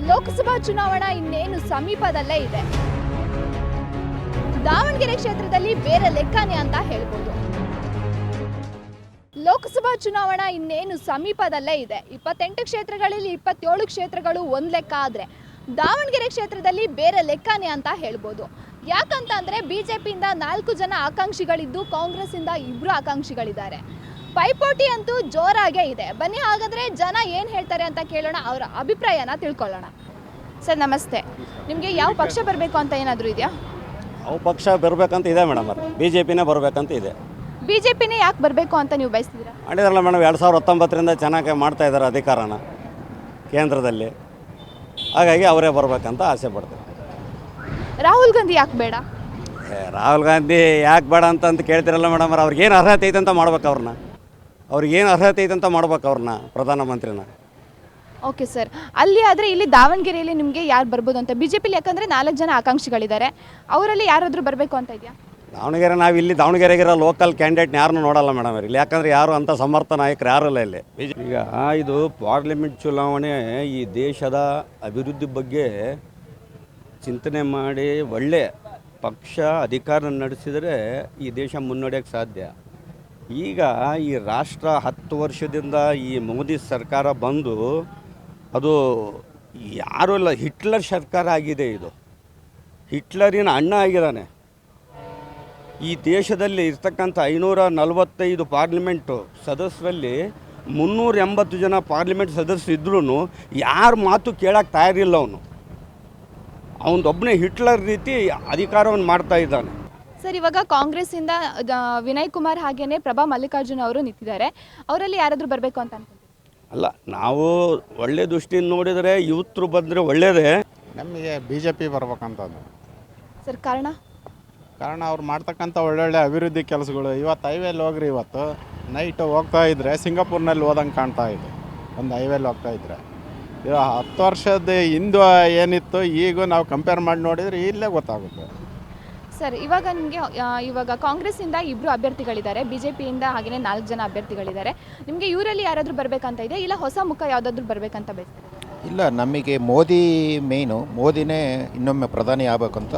ಲೋಕಸಭಾ ಚುನಾವಣಾ ಇನ್ನೇನು ಸಮೀಪದಲ್ಲೇ ಇದೆ. ದಾವಣಗೆರೆ ಕ್ಷೇತ್ರದಲ್ಲಿ ಬೇರೆ ಲೆಕ್ಕನೇ ಅಂತ ಹೇಳ್ಬೋದು. ಲೋಕಸಭಾ ಚುನಾವಣಾ ಇನ್ನೇನು ಸಮೀಪದಲ್ಲೇ ಇದೆ. 28 ಕ್ಷೇತ್ರಗಳಲ್ಲಿ 27 ಕ್ಷೇತ್ರಗಳು ಒಂದ್ ಲೆಕ್ಕ ಆದ್ರೆ ದಾವಣಗೆರೆ ಕ್ಷೇತ್ರದಲ್ಲಿ ಬೇರೆ ಲೆಕ್ಕನೇ ಅಂತ ಹೇಳ್ಬೋದು. ಯಾಕಂತ ಅಂದ್ರೆ ಬಿಜೆಪಿಯಿಂದ 4 ಜನ ಆಕಾಂಕ್ಷಿಗಳಿದ್ದು ಕಾಂಗ್ರೆಸ್ ಇಂದ 2 ಆಕಾಂಕ್ಷಿಗಳಿದ್ದಾರೆ. ಪೈಪೋಟಿ ಅಂತೂ ಜೋರಾಗೇ ಇದೆ. ಬನ್ನಿ ಹಾಗಾದ್ರೆ ಜನ ಏನ್ ಹೇಳ್ತಾರೆ ಅಂತ ಕೇಳೋಣ, ಅವರ ಅಭಿಪ್ರಾಯನ ತಿಳ್ಕೊಳ್ಳೋಣ. ಸರ್ ನಮಸ್ತೆ, ನಿಮಗೆ ಯಾವ ಪಕ್ಷ ಬರಬೇಕು ಅಂತ ಏನಾದರೂ ಇದೆಯಾ? ಯಾವ ಪಕ್ಷ ಬರಬೇಕಂತ ಇದೆ ಮೇಡಮ್, ಬಿಜೆಪಿನೇ ಬರಬೇಕಂತ ಇದೆ. ಬಿಜೆಪಿನೇ ಯಾಕೆ ಬರಬೇಕು ಅಂತ ನೀವು ಬಯಸ್ತಿದ್ದೀರಾ? ಮಾಡಿದಾರಲ್ಲ ಮೇಡಮ್, 2019ರಿಂದ ಚೆನ್ನಾಗಿ ಮಾಡ್ತಾ ಇದ್ದಾರೆ ಅಧಿಕಾರನ ಕೇಂದ್ರದಲ್ಲಿ, ಹಾಗಾಗಿ ಅವರೇ ಬರಬೇಕಂತ ಆಸೆ ಪಡ್ತಾರೆ. ರಾಹುಲ್ ಗಾಂಧಿ ಯಾಕೆ ಬೇಡ? ರಾಹುಲ್ ಗಾಂಧಿ ಯಾಕೆ ಬೇಡ ಅಂತ ಕೇಳ್ತಿರಲ್ಲ ಮೇಡಮ್, ಅವ್ರಿಗೇನು ಅರ್ಹತೆ ಐತೆ ಅಂತ ಮಾಡ್ಬೇಕು, ಅವ್ರಿಗೇನು ಅರ್ಹತೆ ಐತೆ ಅಂತ ಮಾಡ್ಬೇಕು ಅವ್ರನ್ನ ಪ್ರಧಾನಮಂತ್ರಿನ. ಓಕೆ ಸರ್, ಅಲ್ಲಿ ಆದರೆ ಇಲ್ಲಿ ದಾವಣಗೆರೆಯಲ್ಲಿ ನಿಮಗೆ ಯಾರು ಬರ್ಬೋದು ಅಂತ ಬಿಜೆಪಿಲಿ? ಯಾಕಂದರೆ 4 ಜನ ಆಕಾಂಕ್ಷಿಗಳಿದ್ದಾರೆ, ಅವರಲ್ಲಿ ಯಾರಾದರೂ ಬರಬೇಕು ಅಂತ ಇದೆಯಾ? ದಾವಣಗೆರೆ ನಾವು ಇಲ್ಲಿ ದಾವಣಗೆರೆಗಿರೋ ಲೋಕಲ್ ಕ್ಯಾಂಡಿಡೇಟ್ನ ಯಾರನ್ನೂ ನೋಡಲ್ಲ ಮೇಡಮ್ ಇಲ್ಲಿ, ಯಾಕಂದರೆ ಯಾರು ಅಂಥ ಸಮರ್ಥ ನಾಯಕರು ಯಾರಲ್ಲ ಇಲ್ಲಿ. ಈಗ ಇದು ಪಾರ್ಲಿಮೆಂಟ್ ಚುನಾವಣೆ ಈ ದೇಶದ ಅಭಿವೃದ್ಧಿ ಬಗ್ಗೆ ಚಿಂತನೆ ಮಾಡಿ ಒಳ್ಳೆ ಪಕ್ಷ ಅಧಿಕಾರ ನಡೆಸಿದರೆ ಈ ದೇಶ ಮುನ್ನಡೆಯೋಕ್ಕೆ ಸಾಧ್ಯ. ಈಗ ಈ ರಾಷ್ಟ್ರ 10 ವರ್ಷದಿಂದ ಈ ಮೋದಿ ಸರ್ಕಾರ ಬಂದು ಅದು ಯಾರೂ ಇಲ್ಲ, ಹಿಟ್ಲರ್ ಸರ್ಕಾರ ಆಗಿದೆ. ಇದು ಹಿಟ್ಲರಿನ ಅಣ್ಣ ಆಗಿದ್ದಾನೆ. ಈ ದೇಶದಲ್ಲಿ ಇರ್ತಕ್ಕಂಥ 545 ಪಾರ್ಲಿಮೆಂಟು ಸದಸ್ಯರಲ್ಲಿ 380 ಜನ ಪಾರ್ಲಿಮೆಂಟ್ ಸದಸ್ಯರು ಇದ್ರೂ ಯಾರ ಮಾತು ಕೇಳೋಕ್ಕೆ ತಯಾರಿಲ್ಲ. ಅವನೊಬ್ಬನೇ ಹಿಟ್ಲರ್ ರೀತಿ ಅಧಿಕಾರವನ್ನು ಮಾಡ್ತಾ ಇದ್ದಾನೆ. ಸರ್, ಇವಾಗ ಕಾಂಗ್ರೆಸ್ಸಿಂದ ವಿನಯ್ ಕುಮಾರ್ ಹಾಗೇನೆ ಪ್ರಭಾ ಮಲ್ಲಿಕಾರ್ಜುನ್ ಅವರು ನಿಂತಿದ್ದಾರೆ, ಅವರಲ್ಲಿ ಯಾರಾದರೂ ಬರಬೇಕು ಅಂತ ಅನ್ಕೊಂತೀವಿ? ಅಲ್ಲ, ನಾವು ಒಳ್ಳೆ ದೃಷ್ಟಿಯಿಂದ ನೋಡಿದರೆ ಯೂತ್ರು ಬಂದರೆ ಒಳ್ಳೆಯದೇ. ನಮಗೆ BJP ಬರ್ಬೇಕಂತಂದು. ಸರ್, ಕಾರಣ ಅವ್ರು ಮಾಡ್ತಕ್ಕಂಥ ಒಳ್ಳೊಳ್ಳೆ ಅಭಿವೃದ್ಧಿ ಕೆಲಸಗಳು. ಇವತ್ತು ಹೈವೇಲಿ ಹೋಗ್ರಿ, ಇವತ್ತು ನೈಟ್ ಹೋಗ್ತಾ ಇದ್ದರೆ ಸಿಂಗಾಪುರ್ನಲ್ಲಿ ಹೋದಂಗೆ ಕಾಣ್ತಾ ಇದೆ. ಒಂದು ಹೈವೇಲಿ ಹೋಗ್ತಾ ಇದ್ದರೆ 10 ವರ್ಷದ ಹಿಂದೆ ಏನಿತ್ತು ಈಗ ನಾವು ಕಂಪೇರ್ ಮಾಡಿ ನೋಡಿದರೆ ಇಲ್ಲೇ ಗೊತ್ತಾಗುತ್ತೆ. ಸರ್, ಇವಾಗ ನಿಮಗೆ ಇವಾಗ ಕಾಂಗ್ರೆಸ್ಸಿಂದ 2 ಅಭ್ಯರ್ಥಿಗಳಿದ್ದಾರೆ, ಬಿಜೆಪಿಯಿಂದ ಹಾಗೆಯೇ 4 ಜನ ಅಭ್ಯರ್ಥಿಗಳಿದ್ದಾರೆ. ನಿಮಗೆ ಇವರಲ್ಲಿ ಯಾರಾದರೂ ಬರಬೇಕಂತ ಇದೆ, ಇಲ್ಲ ಹೊಸ ಮುಖ ಯಾವುದಾದ್ರೂ ಬರಬೇಕಂತ ಬಯಸ್ತೀರಾ? ಇಲ್ಲ, ನಮಗೆ ಮೋದಿ ಮೇಯ್ನು, ಮೋದಿನೇ ಇನ್ನೊಮ್ಮೆ ಪ್ರಧಾನಿ ಆಗಬೇಕಂತ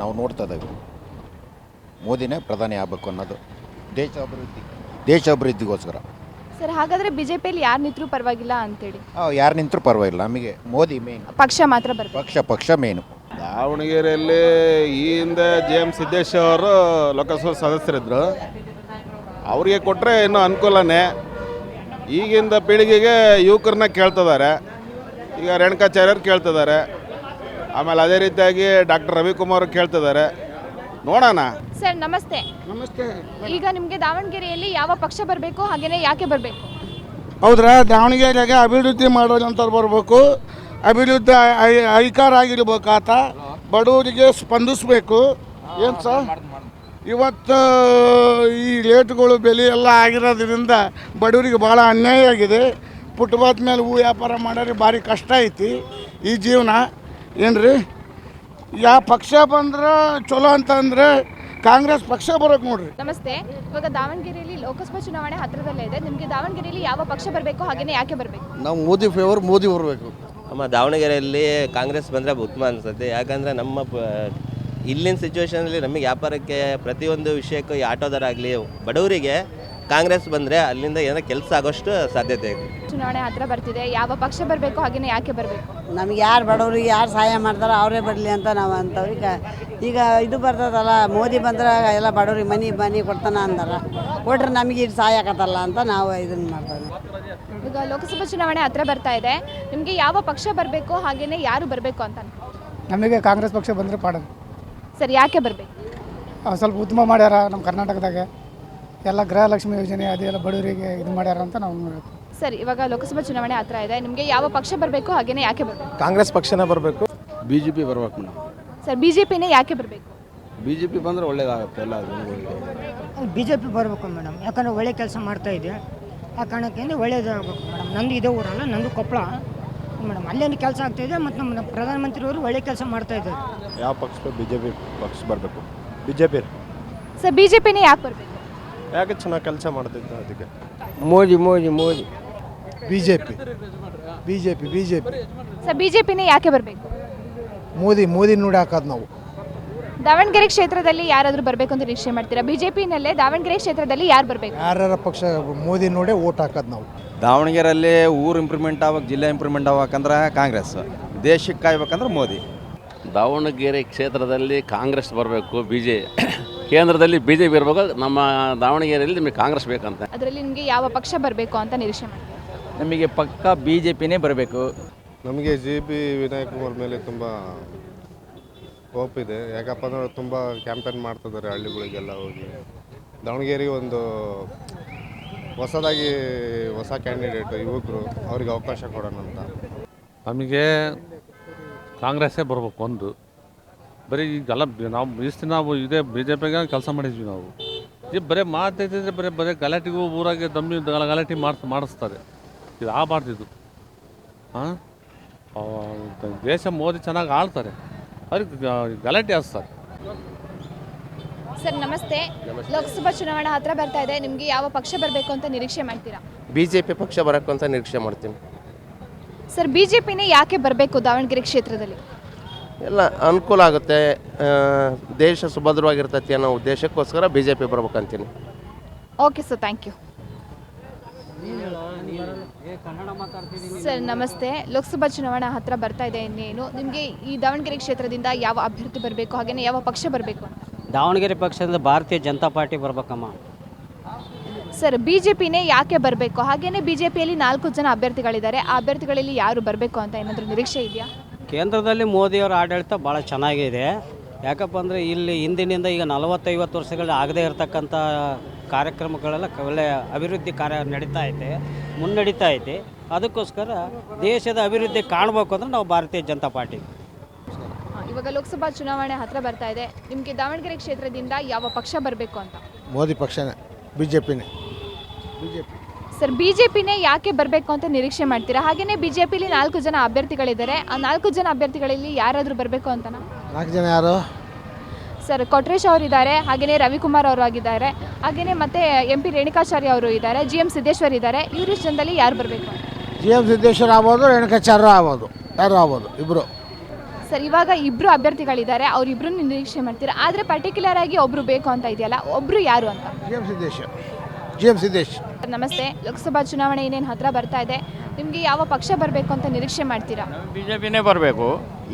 ನಾವು ನೋಡ್ತಾ ಇದ್ದೇವೆ. ಮೋದಿನೇ ಪ್ರಧಾನಿ ಆಗಬೇಕು ಅನ್ನೋದು ದೇಶ ಅಭಿವೃದ್ಧಿಗೋಸ್ಕರ. ಸರ್, ಹಾಗಾದರೆ ಬಿಜೆಪಿಯಲ್ಲಿ ಯಾರು ನಿಂತರೂ ಪರವಾಗಿಲ್ಲ ಅಂತೇಳಿ? ಯಾರು ನಿಂತರೂ ಪರವಾಗಿಲ್ಲ, ನಮಗೆ ಮೋದಿ ಮೇನ್, ಪಕ್ಷ ಮಾತ್ರ ಬರಬೇಕು. ಪಕ್ಷ ಮೇನು. ದಾವಣಗೆರೆಯಲ್ಲಿ ಈ ಹಿಂದೆ JM ಸಿದ್ದೇಶ್ವರ ಅವರು ಲೋಕಸಭಾ ಸದಸ್ಯರಿದ್ದರು, ಅವರಿಗೆ ಕೊಟ್ಟರೆ ಇನ್ನೂ ಅನುಕೂಲನೇ. ಈಗಿಂದ ಪೀಳಿಗೆಗೆ ಯುವಕರನ್ನ ಕೇಳ್ತಿದ್ದಾರೆ. ಈಗ ರೇಣುಕಾಚಾರ್ಯರು ಕೇಳ್ತಿದ್ದಾರೆ, ಆಮೇಲೆ ಅದೇ ರೀತಿಯಾಗಿ ಡಾಕ್ಟರ್ ರವಿಕುಮಾರ್ ಕೇಳ್ತಿದ್ದಾರೆ. ನೋಡೋಣ. ಸರ್ ನಮಸ್ತೆ. ನಮಸ್ತೆ. ಈಗ ನಿಮಗೆ ದಾವಣಗೆರೆಯಲ್ಲಿ ಯಾವ ಪಕ್ಷ ಬರಬೇಕು, ಹಾಗೇನೆ ಯಾಕೆ ಬರಬೇಕು? ಹೌದ್ರಾ, ದಾವಣಗೆರೆಗೆ ಅಭಿವೃದ್ಧಿ ಮಾಡೋದಂತ ಬರಬೇಕು. ಅಭಿವೃದ್ಧಿ ಅಧಿಕಾರ ಆಗಿರ್ಬೇಕು, ಆತ ಬಡವರಿಗೆ ಸ್ಪಂದಿಸಬೇಕು. ಏನು ಸರ್, ಇವತ್ತು ಈ ರೇಟ್ಗಳು ಬೆಲೆ ಎಲ್ಲ ಆಗಿರೋದ್ರಿಂದ ಬಡವರಿಗೆ ಭಾಳ ಅನ್ಯಾಯ ಆಗಿದೆ. ಫುಟ್ಪಾತ್ ಮೇಲೆ ಹೂ ವ್ಯಾಪಾರ ಮಾಡೋರಿಗೆ ಭಾರಿ ಕಷ್ಟ ಐತಿ ಈ ಜೀವನ. ಏನ್ರಿ, ಯಾವ ಪಕ್ಷ ಬಂದ್ರೆ ಚಲೋ ಅಂತಂದರೆ ಕಾಂಗ್ರೆಸ್ ಪಕ್ಷ ಬರೋಕೆ ನೋಡ್ರಿ. ನಮಸ್ತೆ. ಇವಾಗ ದಾವಣಗೆರೆಯಲ್ಲಿ ಲೋಕಸಭಾ ಚುನಾವಣೆ ಹತ್ತಿರದಲ್ಲೇ ಇದೆ, ನಿಮಗೆ ದಾವಣಗೆರೆಯಲ್ಲಿ ಯಾವ ಪಕ್ಷ ಬರಬೇಕು, ಹಾಗೇನೆ ಯಾಕೆ ಬರಬೇಕು? ನಾವು ಮೋದಿ ಫೇವರ್, ಮೋದಿ ಬರಬೇಕು. ನಮ್ಮ ದಾವಣಗೆರೆಯಲ್ಲಿ ಕಾಂಗ್ರೆಸ್ ಬಂದರೆ ಉತ್ತಮ ಅನಿಸುತ್ತೆ. ಯಾಕಂದರೆ ನಮ್ಮ ಇಲ್ಲಿನ ಸಿಚುವೇಷನಲ್ಲಿ ನಮಗೆ ವ್ಯಾಪಾರಕ್ಕೆ ಪ್ರತಿಯೊಂದು ವಿಷಯಕ್ಕೂ ಈ ಆಟೋದರಾಗಲಿ ಬಡವರಿಗೆ ಕಾಂಗ್ರೆಸ್ ಬಂದರೆ ಅಲ್ಲಿಂದ ಏನೋ ಕೆಲಸ ಆಗೋಷ್ಟು ಸಾಧ್ಯತೆ ಇದೆ. ಚುನಾವಣೆ ಹತ್ತಿರ ಬರ್ತಿದೆ, ಯಾವ ಪಕ್ಷ ಬರಬೇಕು, ಹಾಗೇನೆ ಯಾಕೆ ಬರಬೇಕು? ನಮ್ಗೆ ಯಾರು ಬಡವರಿಗೆ ಯಾರು ಸಹಾಯ ಮಾಡ್ತಾರೋ ಅವರೇ ಬರಲಿ ಅಂತ ನಾವು ಅಂತವ್ರಿಗೆ. ಈಗ ಇದು ಬರ್ತದಲ್ಲ, ಮೋದಿ ಬಂದ್ರೆ ಎಲ್ಲ ಬಡವ್ರಿಗೆ ಮನಿ ಕೊಡ್ತಾನೆ ಅಂದಾರ, ಕೊಟ್ರೆ ನಮಗೆ ಇದು ಸಹಾಯ ಆಗತ್ತಲ್ಲ ಅಂತ ನಾವು ಇದನ್ನು ಮಾಡ್ತೇವೆ. ಈಗ ಲೋಕಸಭಾ ಚುನಾವಣೆ ಹತ್ತಿರ ಬರ್ತಾ ಇದೆ, ನಿಮಗೆ ಯಾವ ಪಕ್ಷ ಬರಬೇಕು, ಹಾಗೇನೆ ಯಾರು ಬರಬೇಕು ಅಂತ? ನಮಗೆ ಕಾಂಗ್ರೆಸ್ ಪಕ್ಷ ಬಂದರೆ ಪಾಡ. ಸರ್, ಯಾಕೆ ಬರಬೇಕು? ಸ್ವಲ್ಪ ಉತ್ತಮ ಮಾಡ್ಯಾರ ನಮ್ಮ ಕರ್ನಾಟಕದಾಗ. ಎಲ್ಲ ಗೃಹಲಕ್ಷ್ಮಿ ಯೋಜನೆ ಅದೆಲ್ಲ ಬಡವರಿಗೆ ಇದು ಮಾಡ್ಯಾರ ಅಂತ ನಾವು ನೋಡಬೇಕು. ಸರ್, ಇವಾಗ ಲೋಕಸಭಾ ಚುನಾವಣೆ ಹತ್ತಿರ ಇದೆ, ನಿಮಗೆ ಯಾವ ಪಕ್ಷ ಬರಬೇಕು, ಹಾಗೇನೆ ಯಾಕೆ ಬರಬೇಕು? ಕಾಂಗ್ರೆಸ್ ಪಕ್ಷನೇ ಬರಬೇಕು. BJP ಬರ್ಬೇಕು ಮೇಡಮ್. ಸರ್, ಬಿಜೆಪಿನೇ ಯಾಕೆ ಬರಬೇಕು? BJP ಬಂದರೆ ಒಳ್ಳೇದಾಗುತ್ತೆ ಎಲ್ಲ ಜನಗಳಿಗೆ. BJP ಬರಬೇಕು ಮೇಡಮ್, ಯಾಕಂದರೆ ಒಳ್ಳೆ ಕೆಲಸ ಮಾಡ್ತಾ ಇದೆ. ಆ ಕಾರಣಕ್ಕೆ ಒಳ್ಳೇದಾಗಬೇಕು ಮೇಡಮ್. ನಂದು ಇದೇ ಊರಲ್ಲ, ನಂದು ಕೊಪ್ಪಳ ಮೇಡಮ್. ಅಲ್ಲೇನು ಕೆಲಸ ಆಗ್ತಾಯಿದೆ ಮತ್ತು ನಮ್ಮ ಪ್ರಧಾನಮಂತ್ರಿಯವರು ಒಳ್ಳೆ ಕೆಲಸ ಮಾಡ್ತಾ ಇದ್ದಾರೆ. ಯಾವ ಪಕ್ಷ? BJP ಪಕ್ಷ ಬರಬೇಕು. BJP. ಸರ್, ಬಿಜೆಪಿನೇ ಯಾಕೆ ಬರಬೇಕು? ಯಾಕೆ ಚೆನ್ನಾಗಿ ಕೆಲಸ ಮಾಡ್ತಿದ್ದ ಅದಕ್ಕೆ. Modi Modi Modi B J P sir ಬಿಜೆಪಿನೇ ಯಾಕೆ ಬರಬೇಕು? ಮೋದಿ ನೋಡಿ ಹಾಕೋದು ನಾವು. ದಾವಣಗೆರೆ ಕ್ಷೇತ್ರದಲ್ಲಿ ಯಾರಾದರೂ ಬರಬೇಕು ಅಂತ ನಿರೀಕ್ಷೆ ಮಾಡ್ತೀರಾ? ಬಿಜೆಪಿನಲ್ಲೇ ದಾವಣಗೆರೆ ಕ್ಷೇತ್ರದಲ್ಲಿ ಯಾರು ಬರಬೇಕು? ಯಾರ್ಯಾರ ಪಕ್ಷ ಮೋದಿ ನೋಡೇ ಓಟ್ ಹಾಕೋದು ನಾವು. ದಾವಣಗೆರೆಯಲ್ಲಿ ಊರು ಇಂಪ್ರೂವ್ಮೆಂಟ್ ಆಗ್ಬೇಕು, ಜಿಲ್ಲೆ ಇಂಪ್ರೂವ್ಮೆಂಟ್ ಆಗ್ಬೇಕಂದ್ರೆ ಕಾಂಗ್ರೆಸ್, ದೇಶಕ್ಕೆ ಕಾಯ್ಬೇಕಂದ್ರೆ ಮೋದಿ. ದಾವಣಗೆರೆ ಕ್ಷೇತ್ರದಲ್ಲಿ ಕಾಂಗ್ರೆಸ್ ಬರಬೇಕು, ಕೇಂದ್ರದಲ್ಲಿ ಬಿ ಜೆ ಪಿ ಇರಬೇಕು. ನಮ್ಮ ದಾವಣಗೆರೆಯಲ್ಲಿ ನಿಮಗೆ ಕಾಂಗ್ರೆಸ್ ಬೇಕಂತ. ಅದರಲ್ಲಿ ನಿಮಗೆ ಯಾವ ಪಕ್ಷ ಬರಬೇಕು ಅಂತ ನಿರೀಕ್ಷೆ ಮಾಡ್ತೀರಾ? ನಮಗೆ ಪಕ್ಕ ಬಿ ಜೆ ಪಿನೇ ಬರಬೇಕು. ನಮಗೆ JB ವಿನಾಯಕ್ ಕುಮಾರ್ ಮೇಲೆ ತುಂಬ ಹೋಪ್ ಇದೆ. ಯಾಕಪ್ಪ ಅಂದ್ರೆ ತುಂಬ ಕ್ಯಾಂಪೇನ್ ಮಾಡ್ತಿದ್ದಾರೆ ಹಳ್ಳಿಗಳಿಗೆಲ್ಲ ಹೋಗಿ. ದಾವಣಗೆರೆಗೆ ಒಂದು ಹೊಸ ಕ್ಯಾಂಡಿಡೇಟ್ ಯುವಕರು, ಅವ್ರಿಗೆ ಅವಕಾಶ ಕೊಡೋಣ ಅಂತ. ನಮಗೆ ಕಾಂಗ್ರೆಸ್ಸೇ ಬರಬೇಕು. ಒಂದು ಬರೀ ಈಗೆಲ್ಲ ನಾವು ಇಷ್ಟು ನಾವು ಇದೇ ಬಿ ಜೆ ಪಿಗೆ ಕೆಲಸ ಮಾಡಿದ್ವಿ ನಾವು. ಈಗ ಬರೀ ಮಾತೈತಿದ್ರೆ ಬರೀ ಗಲಾಟೆಗೂ ಊರಾಗೆ ಗಲಾಟೆ ಮಾಡಿಸ್ತಾರೆ. ಇದು ಆಗಬಾರ್ದಿದ್ದು. ಹಾಂ, ದೇಶ ಮೋದಿ ಚೆನ್ನಾಗಿ ಆಳ್ತಾರೆ, ಅವ್ರಿಗೆ ಗಲಾಟೆ ಹಾಸ್ತಾರೆ. ಸರ್ ನಮಸ್ತೆ. ಲೋಕಸಭಾ ಚುನಾವಣೆ ಹತ್ರ ಬರ್ತಾ ಇದೆ. ನಿಮಗೆ ಯಾವ ಪಕ್ಷ ಬರಬೇಕು ಅಂತ ನಿರೀಕ್ಷೆ ಮಾಡ್ತೀರಾ? BJP ಪಕ್ಷ ಬರೋಕ್ಕೆ ಅಂತ ನಿರೀಕ್ಷೆ ಮಾಡ್ತೀನಿ. ಸರ್ ಬಿಜೆಪಿನೇ ಯಾಕೆ ಬರಬೇಕು ದಾವಣಗೆರೆ ಕ್ಷೇತ್ರದಲ್ಲಿ? ಎಲ್ಲ ಅನುಕೂಲ ಆಗುತ್ತೆ, ದೇಶ ಸುಭದ್ರವಾಗಿರ್ತೈತಿ ಅನ್ನೋ ಉದ್ದೇಶಕ್ಕೋಸ್ಕರ BJP ಬರ್ಬೇಕಂತೀನಿ. Okay sir, thank you. Sir ನಮಸ್ತೆ. ಲೋಕಸಭಾ ಚುನಾವಣೆ ಹತ್ರ ಬರ್ತಾ ಇದೆ ಇನ್ನೇನು. ನಿಮಗೆ ಈ ದಾವಣಗೆರೆ ಕ್ಷೇತ್ರದಿಂದ ಯಾವ ಅಭ್ಯರ್ಥಿ ಬರಬೇಕು, ಹಾಗೆಯೇ ಯಾವ ಪಕ್ಷ ಬರಬೇಕು? ದಾವಣಗೆರೆ ಪಕ್ಷದಿಂದ ಭಾರತೀಯ ಜನತಾ ಪಾರ್ಟಿ ಬರ್ಬೇಕಮ್ಮ. ಸರ್ ಬಿಜೆಪಿನೇ ಯಾಕೆ ಬರಬೇಕು, ಹಾಗೆಯೇ ಬಿಜೆಪಿಯಲ್ಲಿ 4 ಜನ ಅಭ್ಯರ್ಥಿಗಳಿದ್ದಾರೆ. ಆ ಅಭ್ಯರ್ಥಿಗಳಲ್ಲಿ ಯಾರು ಬರಬೇಕು ಅಂತ ಏನಾದರೂ ನಿರೀಕ್ಷೆ ಇದೆಯಾ? ಕೇಂದ್ರದಲ್ಲಿ ಮೋದಿಯವರ ಆಡಳಿತ ಭಾಳ ಚೆನ್ನಾಗಿದೆ. ಯಾಕಪ್ಪ ಅಂದರೆ ಇಲ್ಲಿ ಹಿಂದಿನಿಂದ ಈಗ 40-50 ವರ್ಷಗಳು ಆಗದೇ ಇರತಕ್ಕಂಥ ಕಾರ್ಯಕ್ರಮಗಳೆಲ್ಲ ಒಳ್ಳೆಯ ಅಭಿವೃದ್ಧಿ ಕಾರ್ಯ ಮುನ್ನಡೀತಾ ಐತೆ. ಅದಕ್ಕೋಸ್ಕರ ದೇಶದ ಅಭಿವೃದ್ಧಿ ಕಾಣಬೇಕು ಅಂದರೆ ನಾವು ಭಾರತೀಯ ಜನತಾ ಪಾರ್ಟಿ. ಇವಾಗ ಲೋಕಸಭಾ ಚುನಾವಣೆ ಹತ್ರ ಬರ್ತಾ ಇದೆ. ನಿಮಗೆ ದಾವಣಗೆರೆ ಕ್ಷೇತ್ರದಿಂದ ಯಾವ ಪಕ್ಷ ಬರಬೇಕು ಅಂತ? ಮೋದಿ ಪಕ್ಷನೇ, BJP. ಸರ್ ಬಿಜೆಪಿನೇ ಯಾಕೆ ಬರಬೇಕು ಅಂತ ನಿರೀಕ್ಷೆ ಮಾಡ್ತೀರಾ? ಹಾಗೆಯೇ ಬಿಜೆಪಿಲಿ 4 ಜನ ಅಭ್ಯರ್ಥಿಗಳಿದ್ದಾರೆ. ಆ 4 ಜನ ಅಭ್ಯರ್ಥಿಗಳಲ್ಲಿ ಯಾರಾದರೂ ಬರಬೇಕು ಅಂತನಾ? 4 ಜನ ಯಾರು? ಸರ್ ಕೊಟ್ರೇಶ್ ಅವರು ಇದ್ದಾರೆ, ಹಾಗೆಯೇ ರವಿಕುಮಾರ್ ಅವರು ಆಗಿದ್ದಾರೆ, ಹಾಗೆಯೇ ಮತ್ತೆ MP ರೇಣುಕಾಚಾರ್ಯ ಅವರು ಇದ್ದಾರೆ, GM ಸಿದ್ದೇಶ್ವರ್ ಇದ್ದಾರೆ. ಇವರು ಜನದಲ್ಲಿ ಯಾರು ಬರಬೇಕು? GM ಸಿದ್ದೇಶ್ವರ್ ಆಗ್ಬೋದು, ರೇಣುಕಾಚಾರ್ಯ ಆಗ್ಬೋದು, ಯಾರು ಆಗ್ಬೋದು, ಇಬ್ಬರು. ಸರ್ ಇವಾಗ ಇಬ್ಬರು ಅಭ್ಯರ್ಥಿಗಳಿದ್ದಾರೆ, ಅವರಿಬ್ಬರು ನಿರೀಕ್ಷೆ ಮಾಡ್ತೀರಾ? ಆದರೆ ಪರ್ಟಿಕ್ಯುಲರ್ ಆಗಿ ಒಬ್ಬರು ಬೇಕು ಅಂತ ಇದೆಯಲ್ಲ, ಒಬ್ಬರು ಯಾರು ಅಂತ? GM ಸಿದ್ದೇಶ್. ನಮಸ್ತೆ. ಲೋಕಸಭಾ ಚುನಾವಣೆ ಇನ್ನೇನು ಹತ್ರ ಬರ್ತಾ ಇದೆ. ನಿಮಗೆ ಯಾವ ಪಕ್ಷ ಬರಬೇಕು ಅಂತ ನಿರೀಕ್ಷೆ ಮಾಡ್ತೀರಾ? BJPನೇ ಬರಬೇಕು.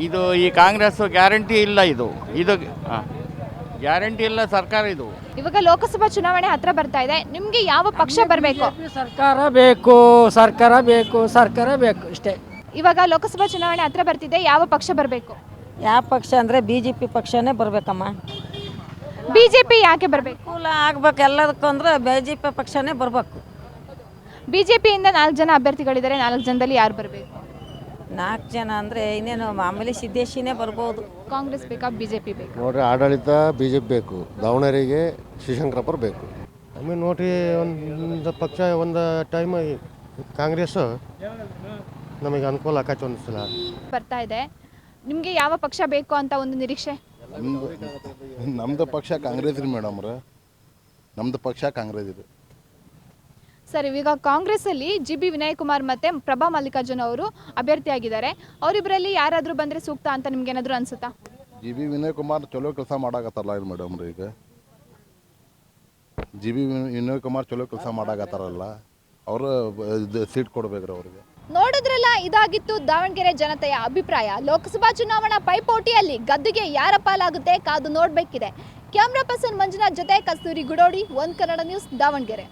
ಇದು ಈ ಕಾಂಗ್ರೆಸ್ ಗ್ಯಾರಂಟಿ ಇಲ್ಲ, ಇದು ಗ್ಯಾರಂಟಿ ಇಲ್ಲ ಸರ್ಕಾರ. ಇದು ಇವಾಗ ಲೋಕಸಭಾ ಚುನಾವಣೆ ಹತ್ರ ಬರ್ತಾ ಇದೆ. ನಿಮಗೆ ಯಾವ ಪಕ್ಷ ಬರಬೇಕು? ಸರ್ಕಾರ ಬೇಕು ಇಷ್ಟೇ. ಇವಾಗ ಲೋಕಸಭಾ ಚುನಾವಣೆ ಹತ್ರ ಬರ್ತಿದೆ. ಯಾವ ಪಕ್ಷ ಬರಬೇಕು? ಯಾವ ಪಕ್ಷ ಅಂದರೆ BJP ಪಕ್ಷನೇ ಬರಬೇಕಮ್ಮ. ಬಿಜೆಪಿ ಯಾಕೆ ಬರಬೇಕು? ಅನುಕೂಲ ಆಗ್ಬೇಕು ಎಲ್ಲದಕ್ಕೂ ಅಂದ್ರೆ BJP ಪಕ್ಷನೇ ಬರಬೇಕು. ಬಿಜೆಪಿಯಿಂದ 4 ಜನ ಅಭ್ಯರ್ಥಿಗಳಿದ್ದಾರೆ. 4 ಜನದಲ್ಲಿ ಯಾರು ಬರಬೇಕು? 4 ಜನ ಅಂದರೆ ಇನ್ನೇನು ಮಾಮೂಲಿ ಸಿದ್ದೇಶಿನೇ ಬರ್ಬೋದು. ಕಾಂಗ್ರೆಸ್ ಬೇಕಾ, ಬಿಜೆಪಿ ಬೇಕಾ? ನೋಡ್ರಿ, ಆಡಳಿತ BJP ಬೇಕು, ದಾವಣಗೆರೆಗೆ ಶಿವಶಂಕರಪ್ಪರು ಬೇಕು. ಆಮೇಲೆ ನೋಡ್ರಿ, ಒಂದು ಪಕ್ಷ ಒಂದು ಟೈಮ್ ಕಾಂಗ್ರೆಸ್ ನಮಗೆ ಅನುಕೂಲ ಆಕೈತೆ ಒಂದು ಸಲ. ಬರ್ತಾ ಇದೆ. ನಿಮಗೆ ಯಾವ ಪಕ್ಷ ಬೇಕು ಅಂತ ಒಂದು ನಿರೀಕ್ಷೆ? ನಮ್ಮದು ಪಕ್ಷ ಕಾಂಗ್ರೆಸ್ ರೀ ಮೇಡಮ್ರ, ನಮ್ಮದು ಪಕ್ಷ ಕಾಂಗ್ರೆಸ್ ಇದೆ. ಸರ್ ಈಗ ಕಾಂಗ್ರೆಸ್ಸಲ್ಲಿ GB ವಿನಾಯಕ್ ಕುಮಾರ್ ಮತ್ತು ಪ್ರಭಾ ಮಲ್ಲಿಕಾರ್ಜುನ್ ಅವರು ಅಭ್ಯರ್ಥಿಯಾಗಿದ್ದಾರೆ. ಅವರಿಬ್ಬರಲ್ಲಿ ಯಾರಾದರೂ ಬಂದರೆ ಸೂಕ್ತ ಅಂತ ನಿಮ್ಗೆ ಏನಾದರೂ ಅನಿಸುತ್ತಾ? GB ವಿನಯ್ ಕುಮಾರ್ ಚಲೋ ಕೆಲಸ ಮಾಡಾಕತ್ತಾರಲ್ಲ ಇದು ಮೇಡಮ್ ರೀ. ಈಗ GB ವಿನಯ್ ಕುಮಾರ್ ಚಲೋ ಕೆಲಸ ಮಾಡಾಕತ್ತಾರಲ್ಲ, ಅವರು ಸೀಟ್ ಕೊಡ್ಬೇಕ್ರಿ ಅವ್ರಿಗೆ. ನೋಡಿದ್ರಲ್ಲ, ಇದಾಗಿತ್ತು ದಾವಣಗೆರೆ ಜನತೆಯ ಅಭಿಪ್ರಾಯ. ಲೋಕಸಭಾ ಚುನಾವಣಾ ಪೈಪೋಟಿಯಲ್ಲಿ ಗದ್ದುಗೆ ಯಾರ ಪಾಲಾಗುತ್ತೆ ಕಾದು ನೋಡಬೇಕಿದೆ. ಕ್ಯಾಮ್ರಾ ಪರ್ಸನ್ ಮಂಜುನಾಥ್ ಜೊತೆ ಕಸ್ತೂರಿ ಗುಡೋಡಿ, 1 ಕನ್ನಡ ನ್ಯೂಸ್, ದಾವಣಗೆರೆ.